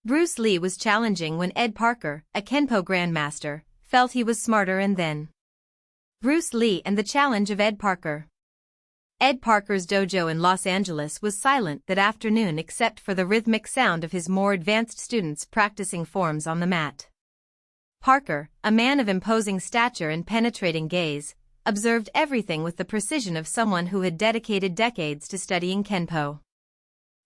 Bruce Lee was challenging when Ed Parker, a Kenpo Grandmaster, felt he was smarter and then. Bruce Lee and the challenge of Ed Parker. Ed Parker's dojo in Los Angeles was silent that afternoon except for the rhythmic sound of his more advanced students practicing forms on the mat. Parker, a man of imposing stature and penetrating gaze, observed everything with the precision of someone who had dedicated decades to studying Kenpo.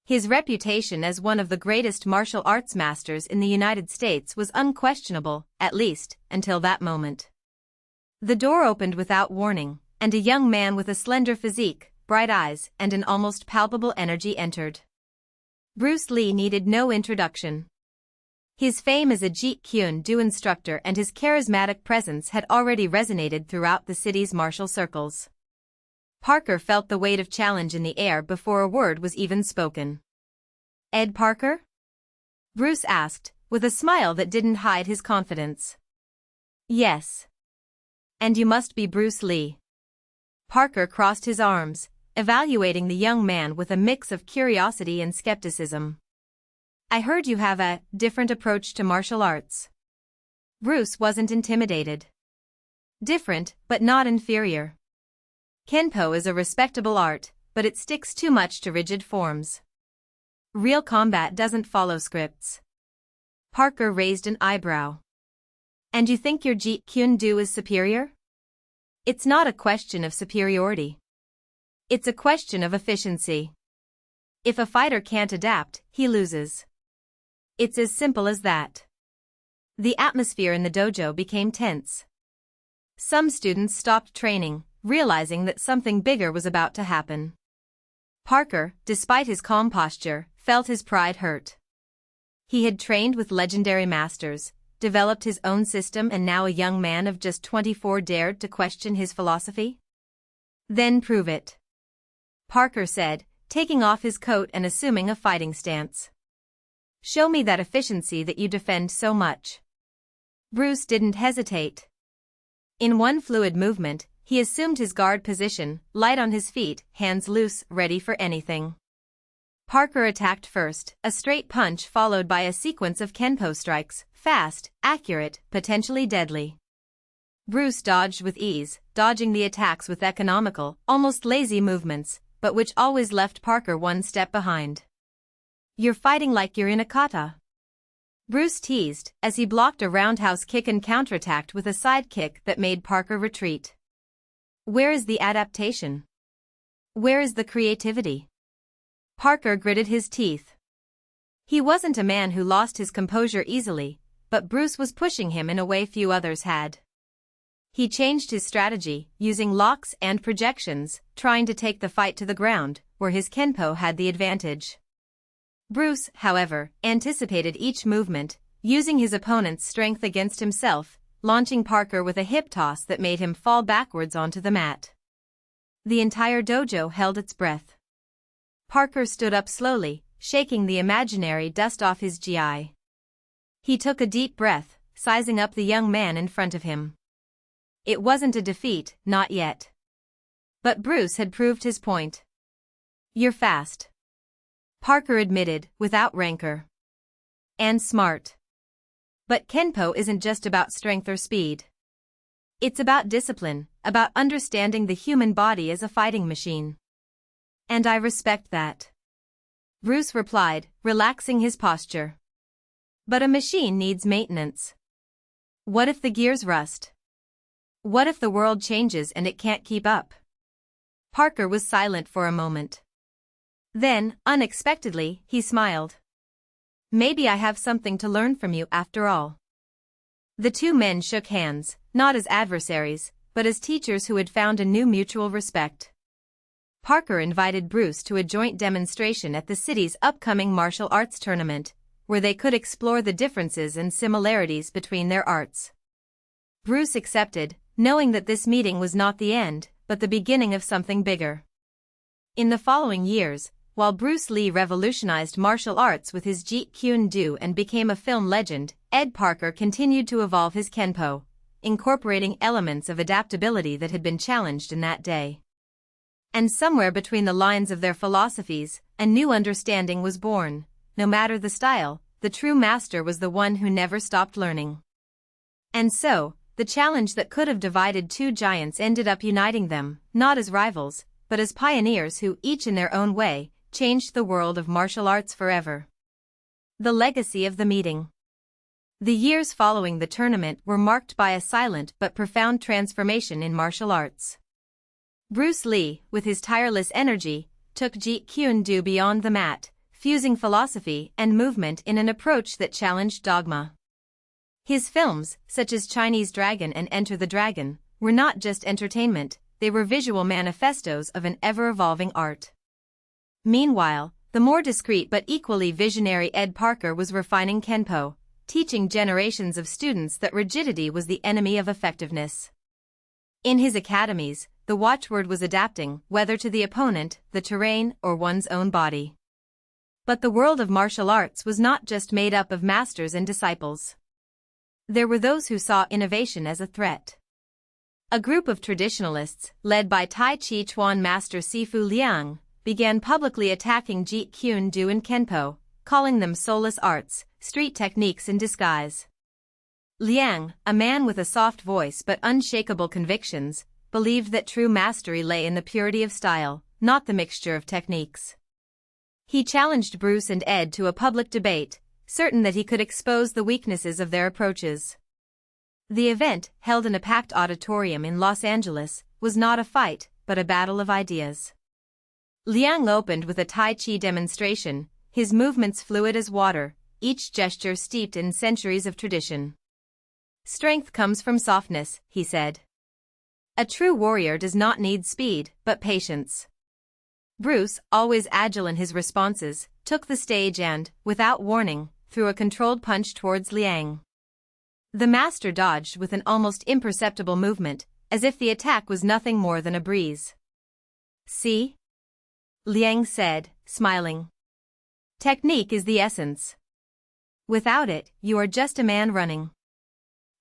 His reputation as one of the greatest martial arts masters in the United States was unquestionable, at least, until that moment. The door opened without warning, and a young man with a slender physique, bright eyes, and an almost palpable energy entered. Bruce Lee needed no introduction. His fame as a Jeet Kune Do instructor and his charismatic presence had already resonated throughout the city's martial circles. Parker felt the weight of challenge in the air before a word was even spoken. "Ed Parker?" Bruce asked, with a smile that didn't hide his confidence. "Yes. And you must be Bruce Lee." Parker crossed his arms, evaluating the young man with a mix of curiosity and skepticism. "I heard you have a different approach to martial arts." Bruce wasn't intimidated. Different, but not inferior. Kenpo is a respectable art, but it sticks too much to rigid forms. Real combat doesn't follow scripts. Parker raised an eyebrow. "And you think your Jeet Kune Do is superior?" "It's not a question of superiority. It's a question of efficiency. If a fighter can't adapt, he loses. It's as simple as that." The atmosphere in the dojo became tense. Some students stopped training, realizing that something bigger was about to happen. Parker, despite his calm posture, felt his pride hurt. He had trained with legendary masters, developed his own system, and now a young man of just 24 dared to question his philosophy? "Then prove it," Parker said, taking off his coat and assuming a fighting stance. "Show me that efficiency that you defend so much." Bruce didn't hesitate. In one fluid movement, he assumed his guard position, light on his feet, hands loose, ready for anything. Parker attacked first, a straight punch followed by a sequence of Kenpo strikes, fast, accurate, potentially deadly. Bruce dodged with ease, dodging the attacks with economical, almost lazy movements, but which always left Parker one step behind. "You're fighting like you're in a kata," Bruce teased, as he blocked a roundhouse kick and counterattacked with a side kick that made Parker retreat. "Where is the adaptation? Where is the creativity?" Parker gritted his teeth. He wasn't a man who lost his composure easily, but Bruce was pushing him in a way few others had. He changed his strategy, using locks and projections, trying to take the fight to the ground, where his Kenpo had the advantage. Bruce, however, anticipated each movement, using his opponent's strength against himself, launching Parker with a hip toss that made him fall backwards onto the mat. The entire dojo held its breath. Parker stood up slowly, shaking the imaginary dust off his GI. He took a deep breath, sizing up the young man in front of him. It wasn't a defeat, not yet. But Bruce had proved his point. "You're fast," Parker admitted, without rancor. "And smart. But Kenpo isn't just about strength or speed. It's about discipline, about understanding the human body as a fighting machine. And I respect that," Bruce replied, relaxing his posture. "But a machine needs maintenance. What if the gears rust? What if the world changes and it can't keep up?" Parker was silent for a moment. Then, unexpectedly, he smiled. "Maybe I have something to learn from you after all." The two men shook hands, not as adversaries, but as teachers who had found a new mutual respect. Parker invited Bruce to a joint demonstration at the city's upcoming martial arts tournament, where they could explore the differences and similarities between their arts. Bruce accepted, knowing that this meeting was not the end, but the beginning of something bigger. In the following years, while Bruce Lee revolutionized martial arts with his Jeet Kune Do and became a film legend, Ed Parker continued to evolve his Kenpo, incorporating elements of adaptability that had been challenged in that day. And somewhere between the lines of their philosophies, a new understanding was born: no matter the style, the true master was the one who never stopped learning. And so, the challenge that could have divided two giants ended up uniting them, not as rivals, but as pioneers who, each in their own way, changed the world of martial arts forever. The legacy of the meeting. The years following the tournament were marked by a silent but profound transformation in martial arts. Bruce Lee, with his tireless energy, took Jeet Kune Do beyond the mat, fusing philosophy and movement in an approach that challenged dogma. His films, such as Chinese Dragon and Enter the Dragon, were not just entertainment, they were visual manifestos of an ever-evolving art. Meanwhile, the more discreet but equally visionary Ed Parker was refining Kenpo, teaching generations of students that rigidity was the enemy of effectiveness. In his academies, the watchword was adapting, whether to the opponent, the terrain, or one's own body. But the world of martial arts was not just made up of masters and disciples. There were those who saw innovation as a threat. A group of traditionalists, led by Tai Chi Chuan master Sifu Liang, began publicly attacking Jeet Kune Do and Kenpo, calling them soulless arts, street techniques in disguise. Liang, a man with a soft voice but unshakable convictions, believed that true mastery lay in the purity of style, not the mixture of techniques. He challenged Bruce and Ed to a public debate, certain that he could expose the weaknesses of their approaches. The event, held in a packed auditorium in Los Angeles, was not a fight, but a battle of ideas. Liang opened with a Tai Chi demonstration, his movements fluid as water, each gesture steeped in centuries of tradition. "Strength comes from softness," he said. "A true warrior does not need speed, but patience." Bruce, always agile in his responses, took the stage and, without warning, threw a controlled punch towards Liang. The master dodged with an almost imperceptible movement, as if the attack was nothing more than a breeze. "See?" Liang said, smiling. "Technique is the essence. Without it, you are just a man running."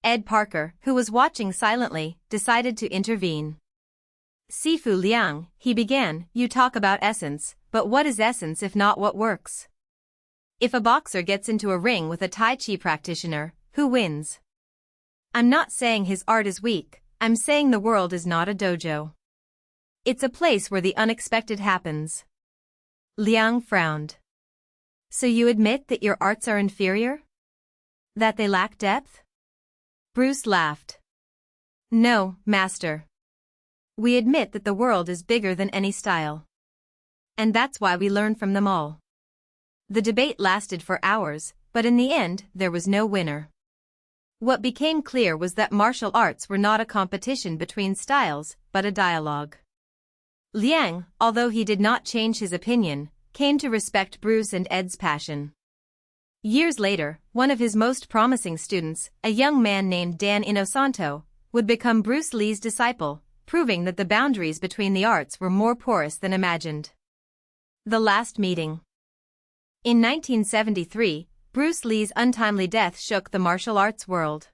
Ed Parker, who was watching silently, decided to intervene. "Sifu Liang," he began, "you talk about essence, but what is essence if not what works? If a boxer gets into a ring with a Tai Chi practitioner, who wins? I'm not saying his art is weak, I'm saying the world is not a dojo. It's a place where the unexpected happens." Liang frowned. "So you admit that your arts are inferior? That they lack depth?" Bruce laughed. "No, master. We admit that the world is bigger than any style. And that's why we learn from them all." The debate lasted for hours, but in the end, there was no winner. What became clear was that martial arts were not a competition between styles, but a dialogue. Liang, although he did not change his opinion, came to respect Bruce and Ed's passion. Years later, one of his most promising students, a young man named Dan Inosanto, would become Bruce Lee's disciple, proving that the boundaries between the arts were more porous than imagined. The last meeting. In 1973, Bruce Lee's untimely death shook the martial arts world.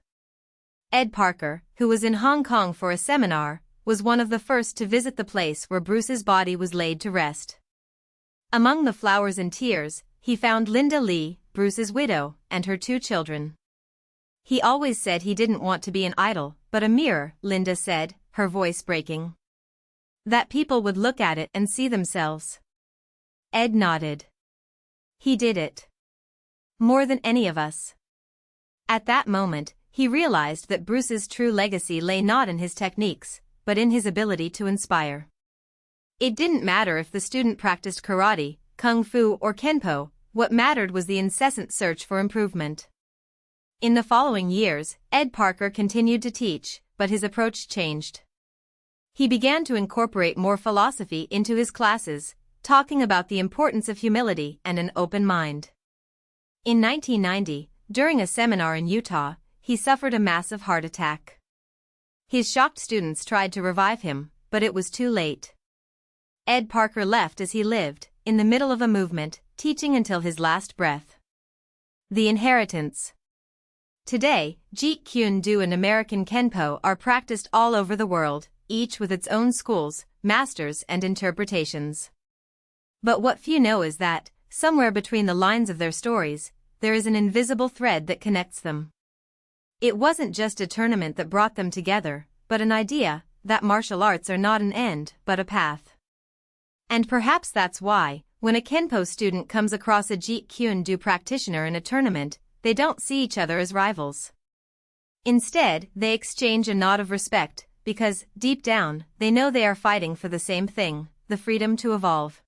Ed Parker, who was in Hong Kong for a seminar, was one of the first to visit the place where Bruce's body was laid to rest. Among the flowers and tears, he found Linda Lee, Bruce's widow, and her 2 children. "He always said he didn't want to be an idol, but a mirror," Linda said, her voice breaking. "That people would look at it and see themselves." Ed nodded. "He did it. More than any of us." At that moment, he realized that Bruce's true legacy lay not in his techniques, but in his ability to inspire. It didn't matter if the student practiced karate, kung fu or kenpo, what mattered was the incessant search for improvement. In the following years, Ed Parker continued to teach, but his approach changed. He began to incorporate more philosophy into his classes, talking about the importance of humility and an open mind. In 1990, during a seminar in Utah, he suffered a massive heart attack. His shocked students tried to revive him, but it was too late. Ed Parker left as he lived, in the middle of a movement, teaching until his last breath. The inheritance. Today, Jeet Kune Do and American Kenpo are practiced all over the world, each with its own schools, masters and interpretations. But what few know is that, somewhere between the lines of their stories, there is an invisible thread that connects them. It wasn't just a tournament that brought them together, but an idea that martial arts are not an end, but a path. And perhaps that's why, when a Kenpo student comes across a Jeet Kune Do practitioner in a tournament, they don't see each other as rivals. Instead, they exchange a nod of respect, because, deep down, they know they are fighting for the same thing, the freedom to evolve.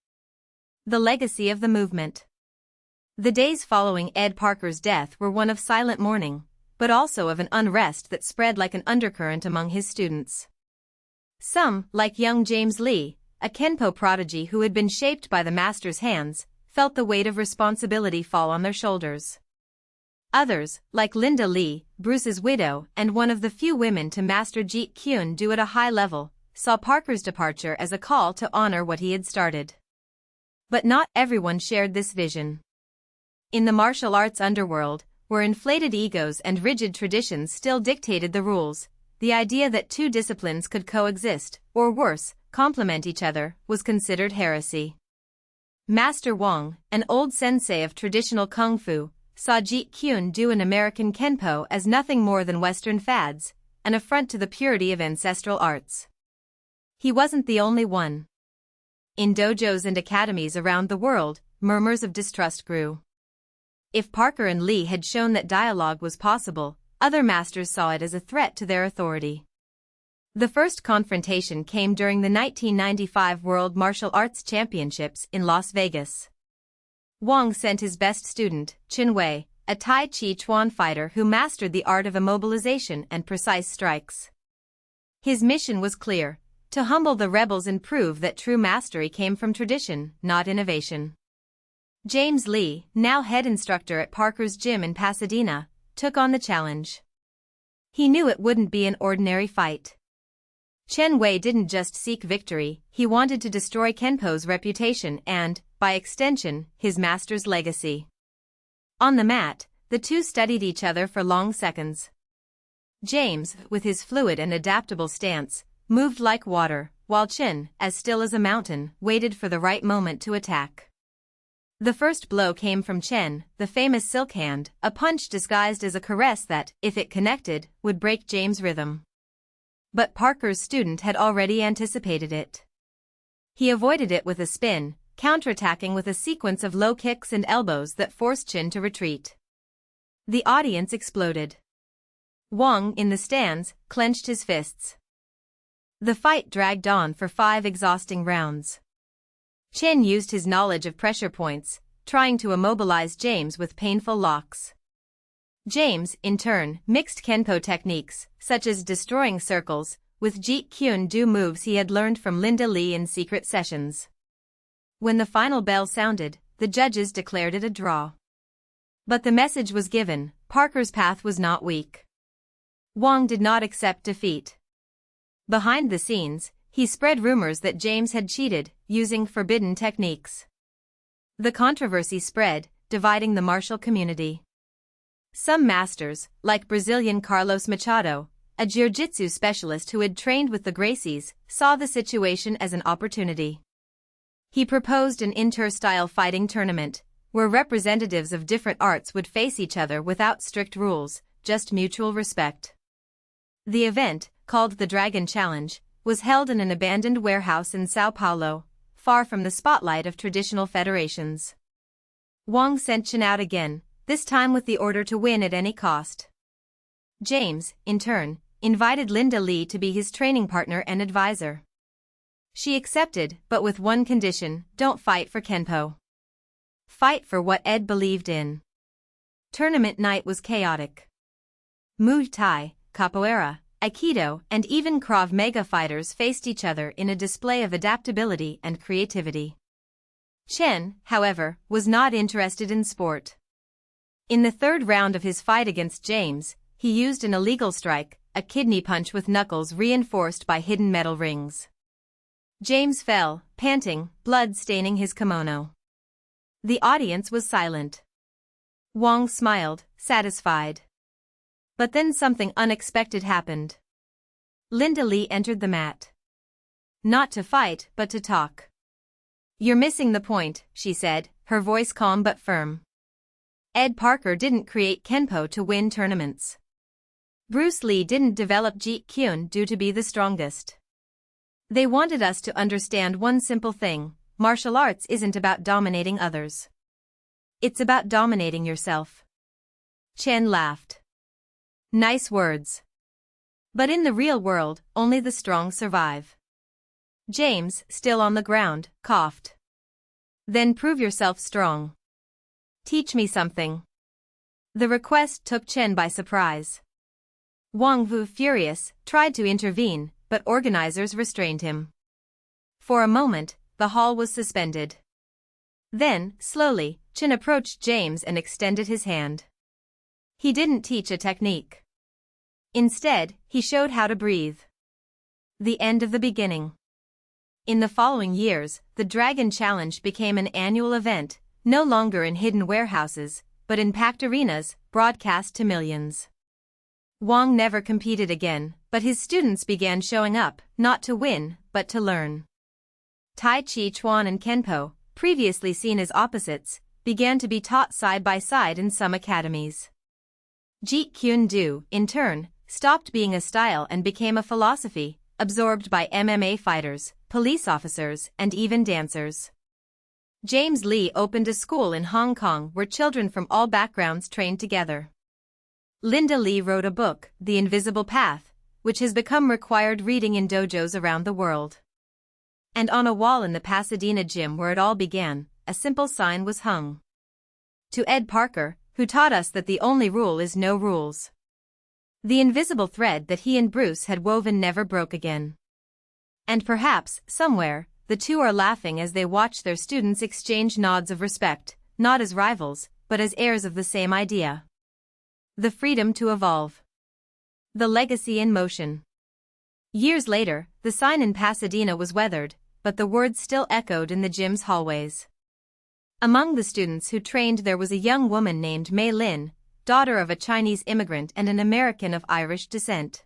The legacy of the movement. The days following Ed Parker's death were one of silent mourning, but also of an unrest that spread like an undercurrent among his students. Some, like young James Lee, a Kenpo prodigy who had been shaped by the master's hands, felt the weight of responsibility fall on their shoulders. Others, like Linda Lee, Bruce's widow and one of the few women to master Jeet Kune Do at a high level, saw Parker's departure as a call to honor what he had started. But not everyone shared this vision. In the martial arts underworld, where inflated egos and rigid traditions still dictated the rules, the idea that two disciplines could coexist, or worse, complement each other, was considered heresy. Master Wong, an old sensei of traditional kung fu, saw Jeet Kune Do and American Kenpo as nothing more than Western fads, an affront to the purity of ancestral arts. He wasn't the only one. In dojos and academies around the world, murmurs of distrust grew. If Parker and Lee had shown that dialogue was possible, other masters saw it as a threat to their authority. The first confrontation came during the 1995 World Martial Arts Championships in Las Vegas. Wong sent his best student, Chin Wei, a Tai Chi Chuan fighter who mastered the art of immobilization and precise strikes. His mission was clear: to humble the rebels and prove that true mastery came from tradition, not innovation. James Lee, now head instructor at Parker's gym in Pasadena, took on the challenge. He knew it wouldn't be an ordinary fight. Chen Wei didn't just seek victory, he wanted to destroy Kenpo's reputation and, by extension, his master's legacy. On the mat, the two studied each other for long seconds. James, with his fluid and adaptable stance, moved like water, while Chen, as still as a mountain, waited for the right moment to attack. The first blow came from Chen, the famous silk hand, a punch disguised as a caress that, if it connected, would break James' rhythm. But Parker's student had already anticipated it. He avoided it with a spin, counterattacking with a sequence of low kicks and elbows that forced Chen to retreat. The audience exploded. Wong, in the stands, clenched his fists. The fight dragged on for 5 exhausting rounds. Chen used his knowledge of pressure points, trying to immobilize James with painful locks. James, in turn, mixed Kenpo techniques, such as destroying circles, with Jeet Kune Do moves he had learned from Linda Lee in secret sessions. When the final bell sounded, the judges declared it a draw. But the message was given: Parker's path was not weak. Wong did not accept defeat. Behind the scenes, he spread rumors that James had cheated, using forbidden techniques. The controversy spread, dividing the martial community. Some masters, like Brazilian Carlos Machado, a jiu-jitsu specialist who had trained with the Gracies, saw the situation as an opportunity. He proposed an inter-style fighting tournament, where representatives of different arts would face each other without strict rules, just mutual respect. The event, called the Dragon Challenge, was held in an abandoned warehouse in Sao Paulo, far from the spotlight of traditional federations. Wong sent Chen out again, this time with the order to win at any cost. James, in turn, invited Linda Lee to be his training partner and advisor. She accepted, but with one condition: don't fight for Kenpo. Fight for what Ed believed in. Tournament night was chaotic. Muay Thai, Capoeira, Aikido, and even Krav Maga fighters faced each other in a display of adaptability and creativity. Chen, however, was not interested in sport. In the third round of his fight against James, he used an illegal strike, a kidney punch with knuckles reinforced by hidden metal rings. James fell, panting, blood staining his kimono. The audience was silent. Wong smiled, satisfied. But then something unexpected happened. Linda Lee entered the mat. Not to fight, but to talk. "You're missing the point," she said, her voice calm but firm. Ed Parker didn't create Kenpo to win tournaments. Bruce Lee didn't develop Jeet Kune Do to be the strongest. They wanted us to understand one simple thing: martial arts isn't about dominating others. It's about dominating yourself. Chen laughed. Nice words. But in the real world, only the strong survive. James, still on the ground, coughed. Then prove yourself strong. Teach me something. The request took Chen by surprise. Wang Wu, furious, tried to intervene, but organizers restrained him. For a moment, the hall was suspended. Then, slowly, Chen approached James and extended his hand. He didn't teach a technique. Instead, he showed how to breathe. The end of the beginning. In the following years, the Dragon Challenge became an annual event, no longer in hidden warehouses, but in packed arenas, broadcast to millions. Wang never competed again, but his students began showing up, not to win, but to learn. Tai Chi Chuan and Kenpo, previously seen as opposites, began to be taught side by side in some academies. Jeet Kune Do, in turn, stopped being a style and became a philosophy, absorbed by MMA fighters, police officers, and even dancers. James Lee opened a school in Hong Kong where children from all backgrounds trained together. Linda Lee wrote a book, The Invisible Path, which has become required reading in dojos around the world. And on a wall in the Pasadena gym where it all began, a simple sign was hung. To Ed Parker, who taught us that the only rule is no rules. The invisible thread that he and Bruce had woven never broke again. And perhaps, somewhere, the two are laughing as they watch their students exchange nods of respect, not as rivals, but as heirs of the same idea. The freedom to evolve. The legacy in motion. Years later, the sign in Pasadena was weathered, but the words still echoed in the gym's hallways. Among the students who trained there was a young woman named Mei Lin, daughter of a Chinese immigrant and an American of Irish descent.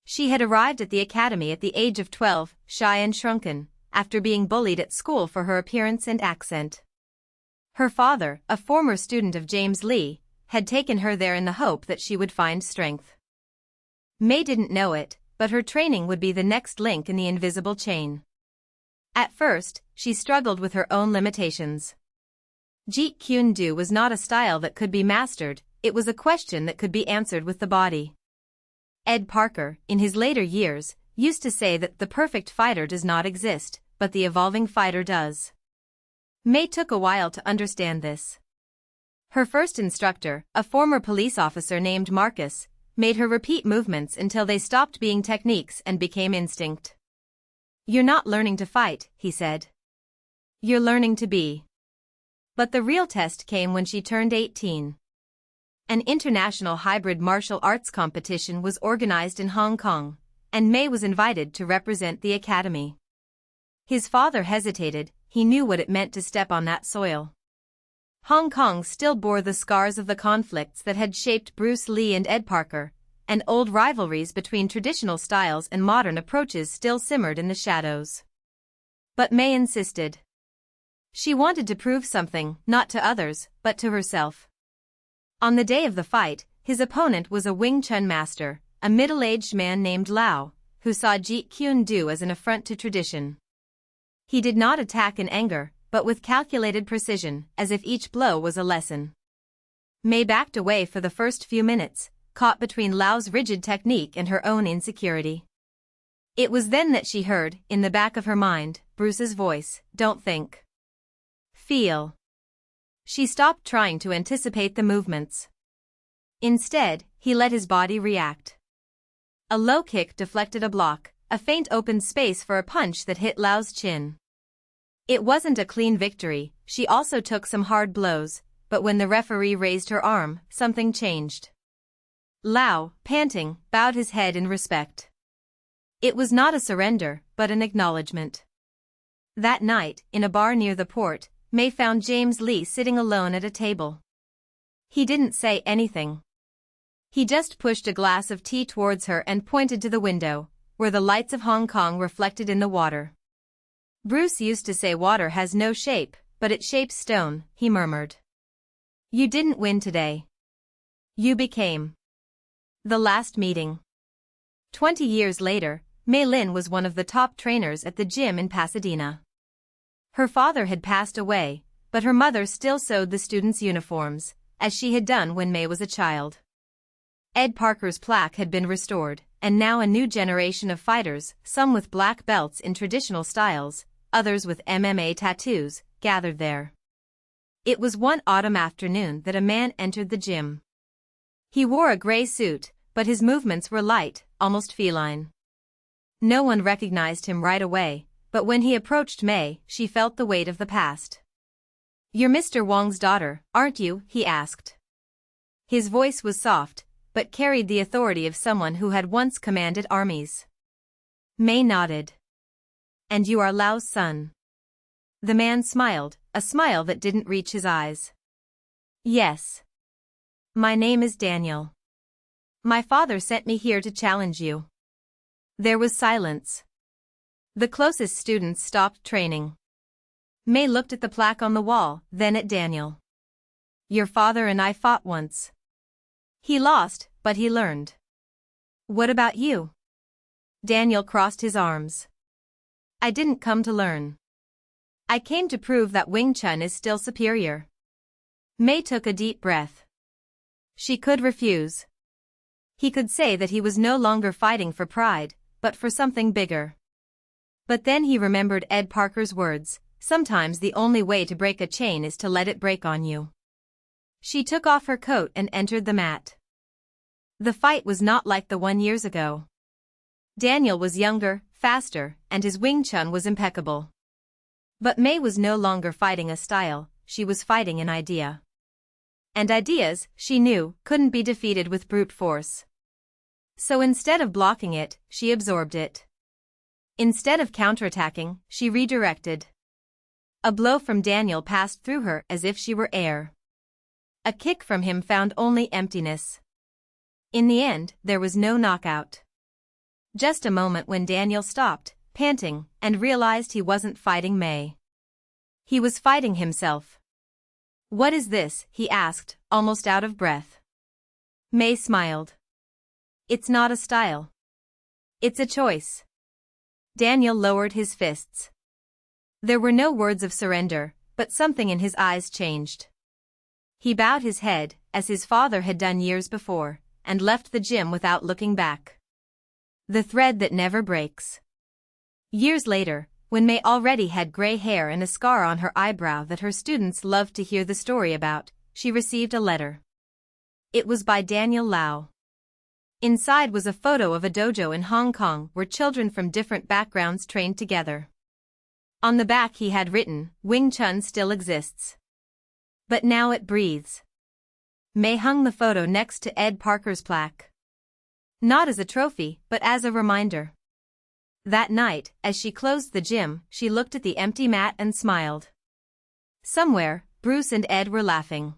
She had arrived at the academy at the age of 12, shy and shrunken, after being bullied at school for her appearance and accent. Her father, a former student of James Lee, had taken her there in the hope that she would find strength. Mei didn't know it, but her training would be the next link in the invisible chain. At first, she struggled with her own limitations. Jeet Kune Do was not a style that could be mastered, it was a question that could be answered with the body. Ed Parker, in his later years, used to say that the perfect fighter does not exist, but the evolving fighter does. Mei took a while to understand this. Her first instructor, a former police officer named Marcus, made her repeat movements until they stopped being techniques and became instinct. "You're not learning to fight," he said. "You're learning to be." But the real test came when she turned 18. An international hybrid martial arts competition was organized in Hong Kong, and Mei was invited to represent the academy. His father hesitated, he knew what it meant to step on that soil. Hong Kong still bore the scars of the conflicts that had shaped Bruce Lee and Ed Parker, and old rivalries between traditional styles and modern approaches still simmered in the shadows. But Mei insisted. She wanted to prove something, not to others, but to herself. On the day of the fight, his opponent was a Wing Chun master, a middle-aged man named Lau, who saw Jeet Kune Do as an affront to tradition. He did not attack in anger, but with calculated precision, as if each blow was a lesson. Mei backed away for the first few minutes, caught between Lau's rigid technique and her own insecurity. It was then that she heard, in the back of her mind, Bruce's voice, "Don't think. Feel." She stopped trying to anticipate the movements. Instead, he let his body react. A low kick deflected a block, a feint opened space for a punch that hit Lau's chin. It wasn't a clean victory, she also took some hard blows, but when the referee raised her arm, something changed. Lau, panting, bowed his head in respect. It was not a surrender, but an acknowledgement. That night, in a bar near the port, Mei found James Lee sitting alone at a table. He didn't say anything. He just pushed a glass of tea towards her and pointed to the window, where the lights of Hong Kong reflected in the water. "Bruce used to say water has no shape, but it shapes stone," he murmured. You didn't win today. You became. The last meeting. 20 years later, Mei Lin was one of the top trainers at the gym in Pasadena. Her father had passed away, but her mother still sewed the students' uniforms, as she had done when Mei was a child. Ed Parker's plaque had been restored, and now a new generation of fighters, some with black belts in traditional styles, others with MMA tattoos, gathered there. It was one autumn afternoon that a man entered the gym. He wore a gray suit, but his movements were light, almost feline. No one recognized him right away, but when he approached Mei, she felt the weight of the past. "You're Mr. Wong's daughter, aren't you?" he asked. His voice was soft, but carried the authority of someone who had once commanded armies. Mei nodded. "And you are Lao's son?" The man smiled, a smile that didn't reach his eyes. "Yes. My name is Daniel. My father sent me here to challenge you." There was silence. The closest students stopped training. Mei looked at the plaque on the wall, then at Daniel. "Your father and I fought once. He lost, but he learned. What about you?" Daniel crossed his arms. "I didn't come to learn. I came to prove that Wing Chun is still superior." Mei took a deep breath. She could refuse. He could say that he was no longer fighting for pride, but for something bigger. But then he remembered Ed Parker's words, "Sometimes the only way to break a chain is to let it break on you." She took off her coat and entered the mat. The fight was not like the one years ago. Daniel was younger, faster, and his Wing Chun was impeccable. But Mei was no longer fighting a style, she was fighting an idea. And ideas, she knew, couldn't be defeated with brute force. So instead of blocking it, she absorbed it. Instead of counterattacking, she redirected. A blow from Daniel passed through her as if she were air. A kick from him found only emptiness. In the end, there was no knockout. Just a moment when Daniel stopped, panting, and realized he wasn't fighting Mei. He was fighting himself. "What is this?" he asked, almost out of breath. Mei smiled. "It's not a style. It's a choice." Daniel lowered his fists. There were no words of surrender, but something in his eyes changed. He bowed his head, as his father had done years before, and left the gym without looking back. The thread that never breaks. Years later, when Mei already had gray hair and a scar on her eyebrow that her students loved to hear the story about, she received a letter. It was by Daniel Lau. Inside was a photo of a dojo in Hong Kong where children from different backgrounds trained together. On the back he had written, "Wing Chun still exists. But now it breathes." Mei hung the photo next to Ed Parker's plaque. Not as a trophy, but as a reminder. That night, as she closed the gym, she looked at the empty mat and smiled. Somewhere, Bruce and Ed were laughing.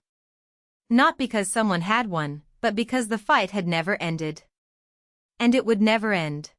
Not because someone had won, but because the fight had never ended. And it would never end.